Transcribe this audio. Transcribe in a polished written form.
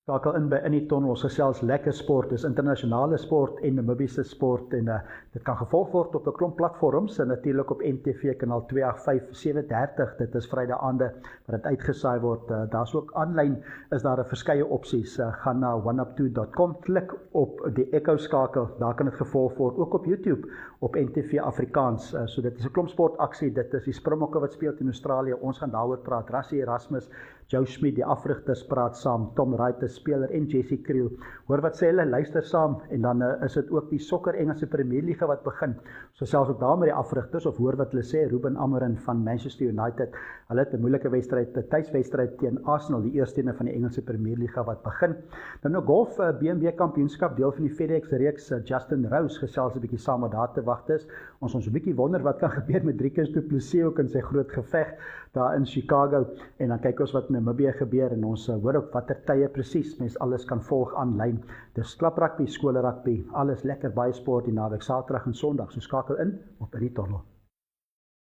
Skakel in by In die Tunnel, ons gesels lekker sport, dis internasionale sport en Namibiese sport en dit kan gevolg word op 'n klomp platforms en natuurlik op NTV kanaal 285 7:30, dit is Vrydaande wat dit uitgesaai word. Daar's ook aanlyn is daar 'n verskeie opsies. Gaan na oneup2.com, klik op die Echo skakel, daar kan dit gevolg word, ook op YouTube op NTV Afrikaans. So dit is 'n klomp sportaksie, dit is die Springbokke wat speel in Australië. Ons gaan daaroor praat. Rassie Erasmus, Joe Schmidt, die afrigters praat saam, Tom Wright, die speler en Jesse Kriel. Hoor wat sê hulle, luister saam en dan is dit ook die sokker Engelse Premierliga wat begin. So selfs ook daar met die afrigters of hoor wat hulle sê, Ruben Amorim van Manchester United. Hulle het 'n moeilike wedstryd, 'n tuiswedstryd teen Arsenal, die eerste een van die Engelse Premierliga wat begin. Dan nou golf, BMW kampioenskap, deel van die FedEx reeks. Justin Rose gesels 'n bietjie saam wat daar te wag is. Ons 'n bietjie wonder wat kan gebeur met Driekus du Plessis ook in sy groot geveg daar in Chicago en dan kyk ons wat in Namibië gebeur en ons hoor ook watter tye presies mens alles kan volg aanlyn. Dis klaprugby, skoolrugby, alles lekker baie sport die naweek, Saterdag en Sondag. So skakel in op In die Tunnel.